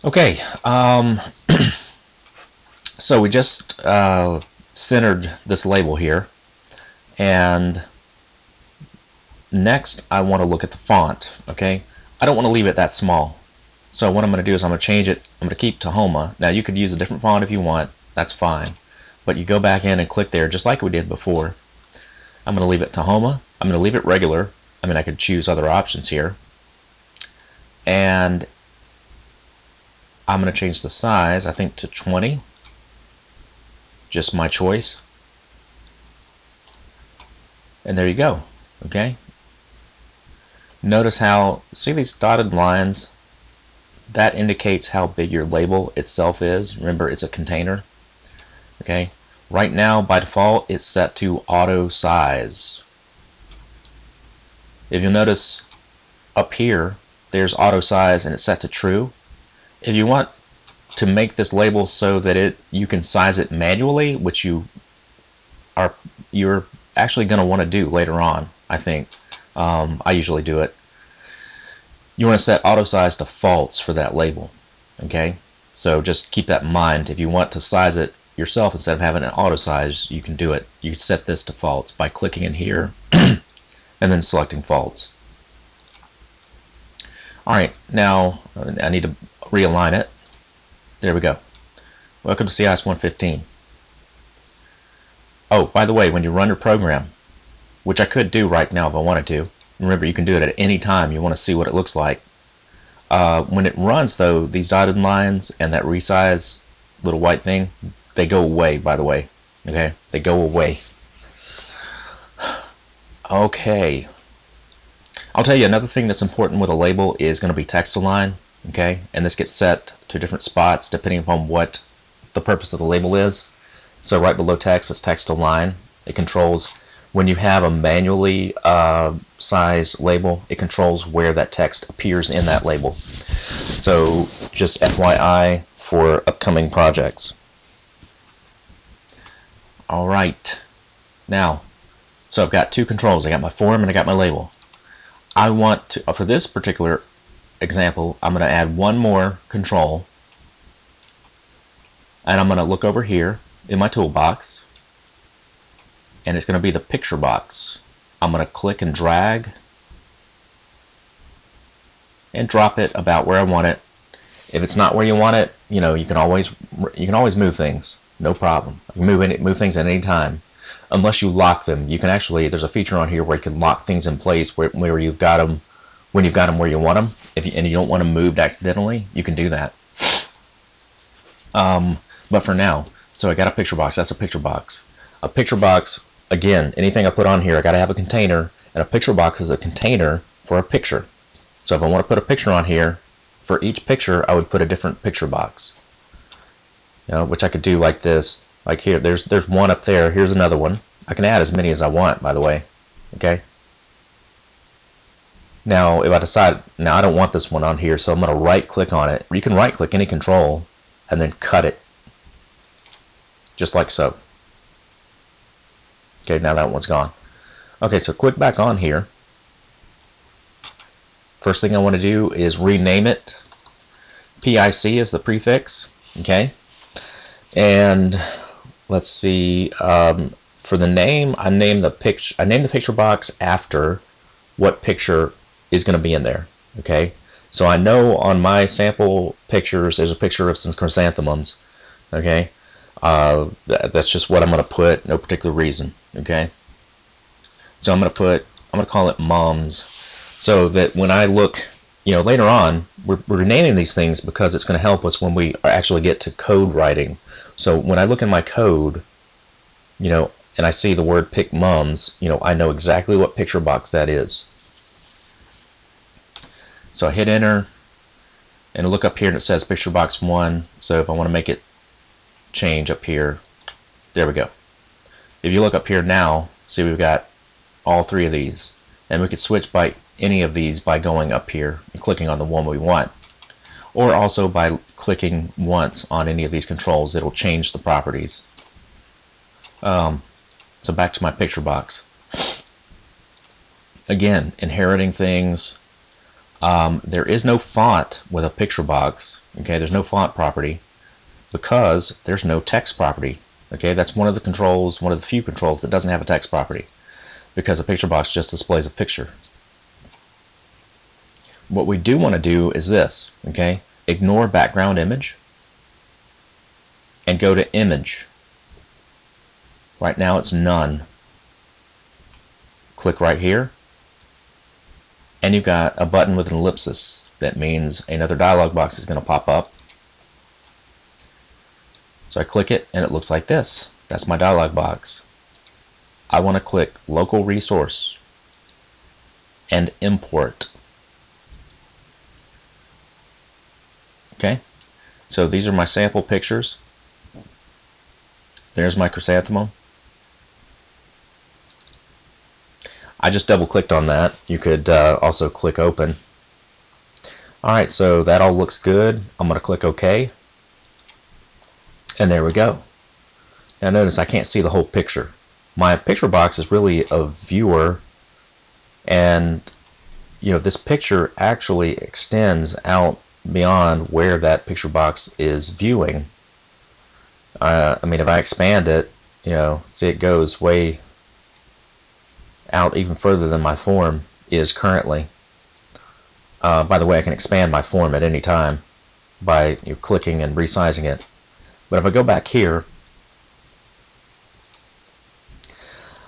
Okay, so we just centered this label here, and next I want to look at the font. Okay, I don't want to leave it that small, so what I'm going to do is I'm going to change it. I'm going to keep Tahoma. Now you could use a different font if you want, that's fine, but you go back in and click there just like we did before. I'm going to leave it Tahoma. I'm going to leave it regular. I mean, I could choose other options here, and I'm going to change the size, I think, to 20. Just my choice. And there you go. Okay. Notice how, see these dotted lines? That indicates how big your label itself is. Remember, it's a container. Okay. Right now, by default, it's set to auto size. If you'll notice up here, there's auto size and it's set to true. If you want to make this label so that you can size it manually, which you're actually going to want to do later on, I think. I usually do it. You want to set auto size to false for that label. Okay, so just keep that in mind. If you want to size it yourself instead of having an auto size, you can do it. You can set this to false by clicking in here and then selecting false. Alright, now I need to realign it. There we go. Welcome to CIS 115. Oh, by the way, when you run your program, which I could do right now if I wanted to, remember you can do it at any time you want to see what it looks like. When it runs though, these dotted lines and that resize little white thing, they go away, by the way. Okay, they go away. Okay, I'll tell you another thing that's important with a label is going to be text align. Okay, and this gets set to different spots depending upon what the purpose of the label is. So right below text is text align. It controls when you have a manually sized label, it controls where that text appears in that label. So just FYI for upcoming projects. Alright, now, so I've got two controls. I got my form and I got my label. I want to, for this particular example, I'm going to add one more control, and I'm going to look over here in my toolbox, and it's going to be the picture box. I'm going to click and drag and drop it about where I want it. If it's not where you want it, you know, you can always move things, no problem. You can move things at any time, unless you lock them. You can actually, there's a feature on here where you can lock things in place where you've got them, when you've got them where you want them. And you don't want them moved accidentally, you can do that. But for now, so I got a picture box. That's a picture box. A picture box, again, anything I put on here, I got to have a container, and a picture box is a container for a picture. So if I want to put a picture on here, for each picture, I would put a different picture box. You know, which I could do like this. Like here, there's one up there. Here's another one. I can add as many as I want, by the way. Okay. Now, if I decide, now I don't want this one on here, so I'm going to right-click on it. You can right-click any control and then cut it. Just like so. Okay, now that one's gone. Okay, so click back on here. First thing I want to do is rename it. PIC is the prefix. Okay. And let's see. For the name, I named the picture box after what picture is going to be in there. Okay. So I know on my sample pictures there's a picture of some chrysanthemums. Okay. That's just what I'm going to put. No particular reason. Okay. So I'm going to call it moms, so that when I look, you know, later on, we're renaming these things because it's going to help us when we actually get to code writing. So when I look in my code, you know, and I see the word pick mums, you know, I know exactly what picture box that is. So I hit enter and look up here and it says picture box 1. So if I want to make it change up here, there we go. If you look up here now, see we've got all three of these, and we could switch by any of these by going up here and clicking on the one we want, or also by clicking once on any of these controls. It'll change the properties. So back to my picture box. Again, inheriting things. There is no font with a picture box. Okay, there's no font property because there's no text property. Okay, that's one of the controls, one of the few controls that doesn't have a text property, because a picture box just displays a picture. What we do want to do is this, okay? Ignore background image and go to image. Right now it's none. Click right here and you've got a button with an ellipsis. That means another dialog box is going to pop up. So I click it and it looks like this. That's my dialog box. I want to click local resource and import. Okay, so these are my sample pictures. There's my chrysanthemum. I just double clicked on that. You could also click open. Alright, so that all looks good. I'm going to click OK. And there we go. Now notice I can't see the whole picture. My picture box is really a viewer, and you know, this picture actually extends out beyond where that picture box is viewing. I mean, if I expand it, you know, see, it goes way out even further than my form is currently. By the way, I can expand my form at any time by clicking and resizing it. But if I go back here,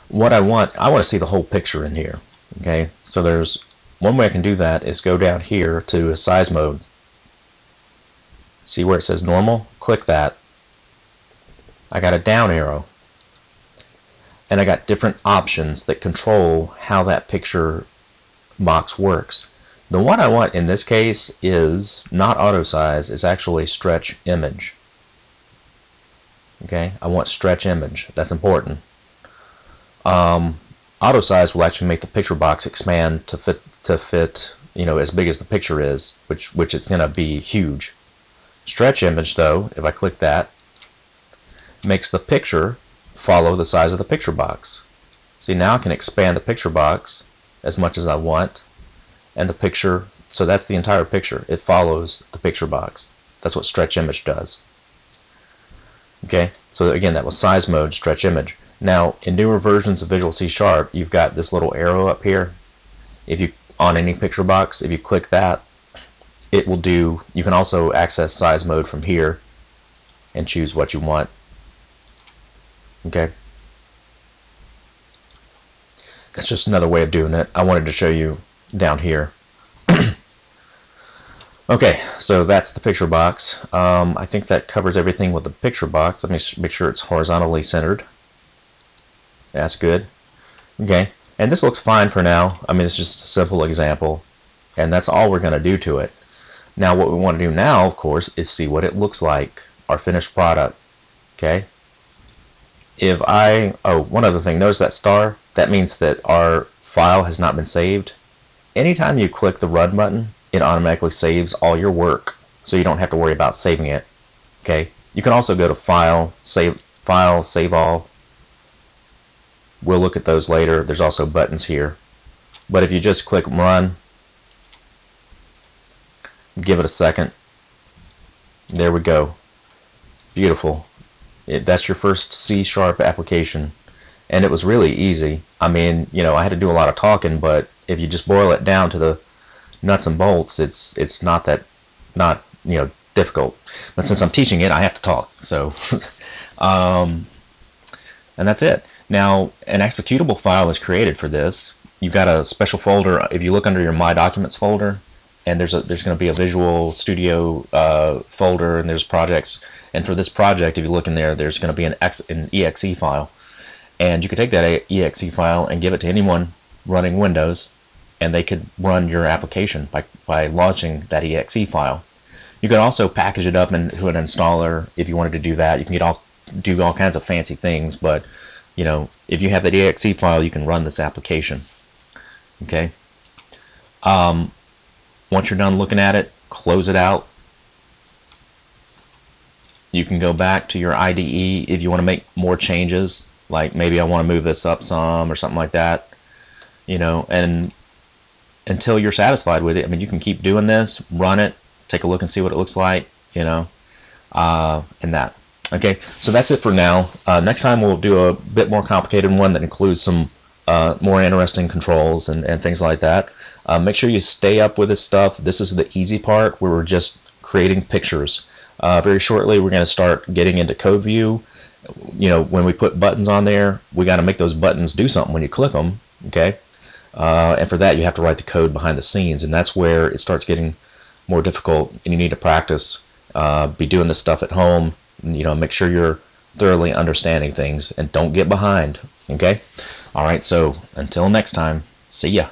what I want to see the whole picture in here. Okay, so there's one way I can do that is go down here to size mode. See where it says normal? Click that. I got a down arrow. And I got different options that control how that picture box works. The one I want in this case is not auto size, it's actually stretch image. Okay, I want stretch image. That's important. Auto size will actually make the picture box expand to fit, you know, as big as the picture is, which is going to be huge. Stretch image, though, if I click that, makes the picture follow the size of the picture box. See, now I can expand the picture box as much as I want, and the picture, so that's the entire picture. It follows the picture box. That's what stretch image does. Okay, so again, that was size mode, stretch image. Now, in newer versions of Visual C#, you've got this little arrow up here. If you, on any picture box, if you click that, it will do, you can also access size mode from here and choose what you want. Okay, that's just another way of doing it. I wanted to show you down here. Okay, so that's the picture box. I think that covers everything with the picture box. Let me make sure it's horizontally centered. That's good. Okay, and this looks fine for now. I mean, it's just a simple example, and that's all we're going to do to it. Now, what we want to do now, of course, is see what it looks like, our finished product. Okay. If I, oh, one other thing, notice that star? That means that our file has not been saved. Anytime you click the run button, it automatically saves all your work, so you don't have to worry about saving it. Okay. You can also go to File, Save All. We'll look at those later. There's also buttons here. But if you just click Run, give it a second. There we go. Beautiful. That's your first C# application. And it was really easy. I mean, you know, I had to do a lot of talking, but if you just boil it down to the nuts and bolts, it's not you know, difficult. But since I'm teaching it, I have to talk. So, and that's it. Now, an executable file is created for this. You've got a special folder. If you look under your My Documents folder, and there's going to be a Visual Studio folder, and there's projects. And for this project, if you look in there, there's going to be an exe file. And you could take that exe file and give it to anyone running Windows, and they could run your application by launching that exe file. You could also package it up into an installer if you wanted to do that. You can do all kinds of fancy things, but you know, if you have that exe file, you can run this application. Okay. Once you're done looking at it, close it out. You can go back to your IDE if you want to make more changes, like maybe I want to move this up some or something like that, you know, and until you're satisfied with it. I mean, you can keep doing this, run it, take a look and see what it looks like, and that. Okay, so that's it for now. Next time we'll do a bit more complicated one that includes some more interesting controls and things like that. Make sure you stay up with this stuff. This is the easy part where we're just creating pictures. Very shortly we're going to start getting into code view. When we put buttons on there, we got to make those buttons do something when you click them. Okay, and for that you have to write the code behind the scenes, and that's where it starts getting more difficult, and you need to practice. Be doing this stuff at home. Make sure you're thoroughly understanding things and don't get behind. Okay, all right, so until next time, see ya.